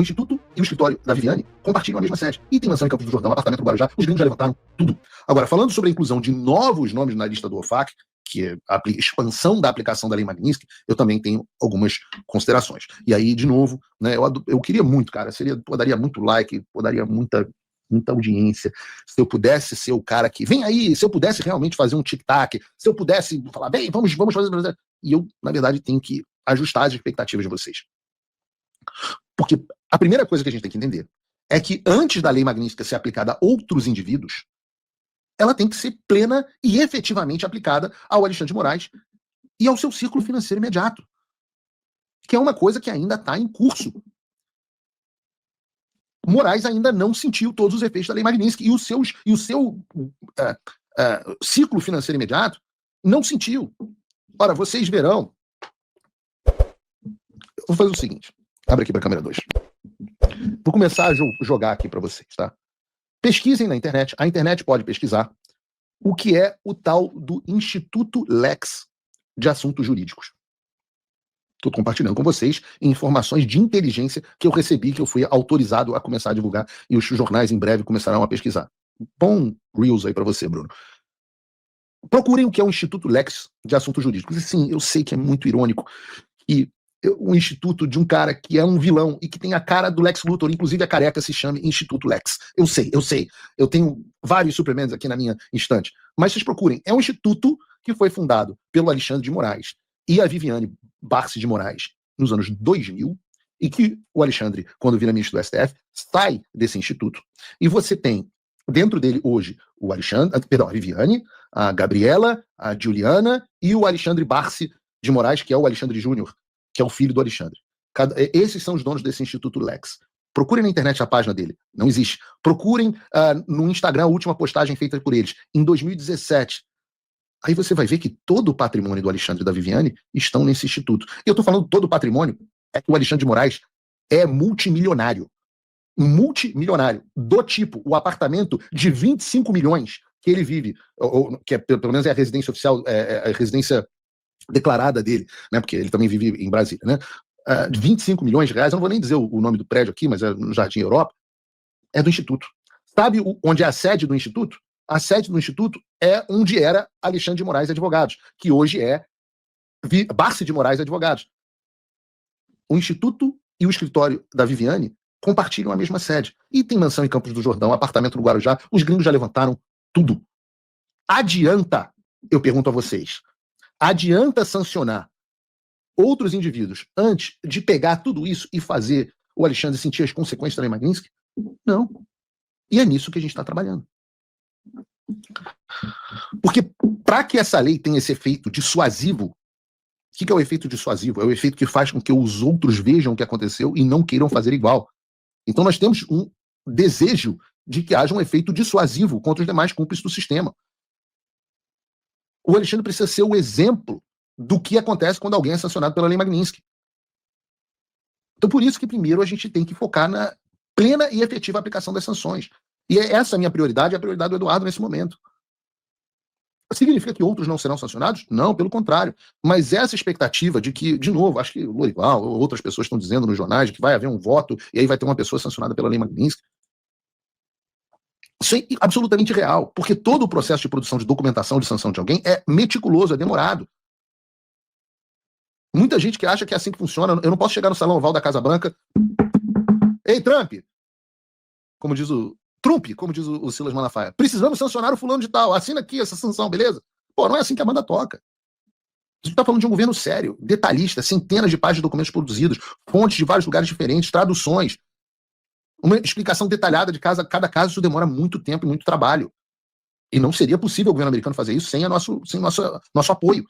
Instituto e o escritório da Viviane compartilham a mesma sede. E tem mansão em Campos do Jordão, apartamento no Guarujá, os gringos já levantaram tudo. Agora, falando sobre a inclusão de novos nomes na lista do OFAC, que é a expansão da aplicação da Lei Magnitsky, eu também tenho algumas considerações. E aí, de novo, né, eu queria muito, cara, daria muito like, daria muita audiência, se eu pudesse ser o cara que, vem aí, se eu pudesse realmente fazer um tic-tac, se eu pudesse falar, bem, vamos fazer, e eu, na verdade, tenho que ajustar as expectativas de vocês. Porque a primeira coisa que a gente tem que entender é que antes da Lei Magnitsky ser aplicada a outros indivíduos, ela tem que ser plena e efetivamente aplicada ao Alexandre de Moraes e ao seu círculo financeiro imediato, que é uma coisa que ainda está em curso. Moraes ainda não sentiu todos os efeitos da Lei Magnitsky e o seu ciclo financeiro imediato não sentiu. Ora, vocês verão. Eu vou fazer o seguinte. Abre aqui para a câmera 2. Vou começar a jogar aqui para vocês, tá? Pesquisem na internet. A internet pode pesquisar o que é o tal do Instituto Lex de Assuntos Jurídicos. Estou compartilhando com vocês informações de inteligência que eu recebi, que eu fui autorizado a começar a divulgar, e os jornais em breve começarão a pesquisar. Bom Reels aí para você, Bruno. Procurem o que é o Instituto Lex de Assuntos Jurídicos. E sim, eu sei que é muito irônico que um instituto de um cara que é um vilão e que tem a cara do Lex Luthor, inclusive a careca se chame Instituto Lex. Eu sei. Eu tenho vários suplementos aqui na minha estante. Mas vocês procurem. É um instituto que foi fundado pelo Alexandre de Moraes e a Viviane Barsi de Moraes nos anos 2000, e que o Alexandre, quando vira ministro do STF, sai desse instituto. E você tem dentro dele hoje o a Viviane, a Gabriela, a Juliana e o Alexandre Barsi de Moraes, que é o Alexandre Júnior, que é o filho do Alexandre. Esses são os donos desse Instituto Lex. Procurem na internet a página dele. Não existe. Procurem no Instagram a última postagem feita por eles, em 2017. Aí você vai ver que todo o patrimônio do Alexandre e da Viviane estão nesse instituto. E eu estou falando todo o patrimônio, é que o Alexandre de Moraes é multimilionário. Multimilionário. Do tipo, o apartamento de 25 milhões que ele vive, que pelo menos é a residência oficial, é a residência declarada dele, né? Porque ele também vive em Brasília, né? 25 milhões de reais, eu não vou nem dizer o nome do prédio aqui, mas é no Jardim Europa, é do Instituto. Sabe onde é a sede do Instituto? A sede do Instituto é onde era Alexandre de Moraes Advogados, que hoje é Barsi de Moraes Advogados. O Instituto e o escritório da Viviane compartilham a mesma sede. E tem mansão em Campos do Jordão, apartamento no Guarujá, os gringos já levantaram tudo. Adianta, eu pergunto a vocês, adianta sancionar outros indivíduos antes de pegar tudo isso e fazer o Alexandre sentir as consequências da Lei Magnitsky? Não. E é nisso que a gente está trabalhando. Porque para que essa lei tenha esse efeito dissuasivo, o que é o efeito dissuasivo? É o efeito que faz com que os outros vejam o que aconteceu e não queiram fazer igual. Então nós temos um desejo de que haja um efeito dissuasivo contra os demais cúmplices do sistema. O Alexandre precisa ser o exemplo do que acontece quando alguém é sancionado pela Lei Magnitsky. Então, por isso que primeiro a gente tem que focar na plena e efetiva aplicação das sanções. E essa é a minha prioridade, é a prioridade do Eduardo nesse momento. Significa que outros não serão sancionados? Não, pelo contrário. Mas essa expectativa de que, de novo, acho que o Lorival ou outras pessoas estão dizendo nos jornais que vai haver um voto e aí vai ter uma pessoa sancionada pela Lei Magnitsky. Isso é absolutamente real, porque todo o processo de produção de documentação de sanção de alguém é meticuloso, é demorado. Muita gente que acha que é assim que funciona. Eu não posso chegar no Salão Oval da Casa Branca. Ei, Trump! Como diz o Silas Malafaia. Precisamos sancionar o fulano de tal. Assina aqui essa sanção, beleza? Pô, não é assim que a banda toca. A gente está falando de um governo sério, detalhista, centenas de páginas de documentos produzidos, fontes de vários lugares diferentes, traduções. Uma explicação detalhada de cada caso, isso demora muito tempo e muito trabalho. E não seria possível o governo americano fazer isso sem nosso apoio.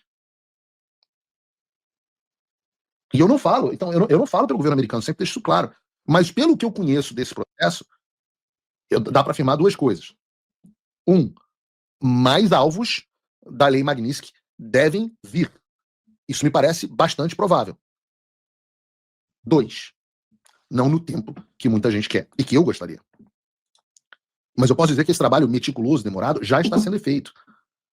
E eu não falo, então, eu não falo pelo governo americano, sempre deixo isso claro. Mas pelo que eu conheço desse processo, dá para afirmar duas coisas. Mais alvos da Lei Magnitsky devem vir. Isso me parece bastante provável. 2, não no tempo que muita gente quer e que eu gostaria. Mas eu posso dizer que esse trabalho meticuloso, demorado, já está sendo feito.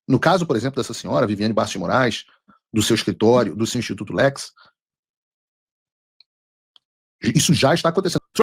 No caso, por exemplo, dessa senhora, Viviane Barsi de Moraes, do seu escritório, do seu Instituto Lex, isso já está acontecendo.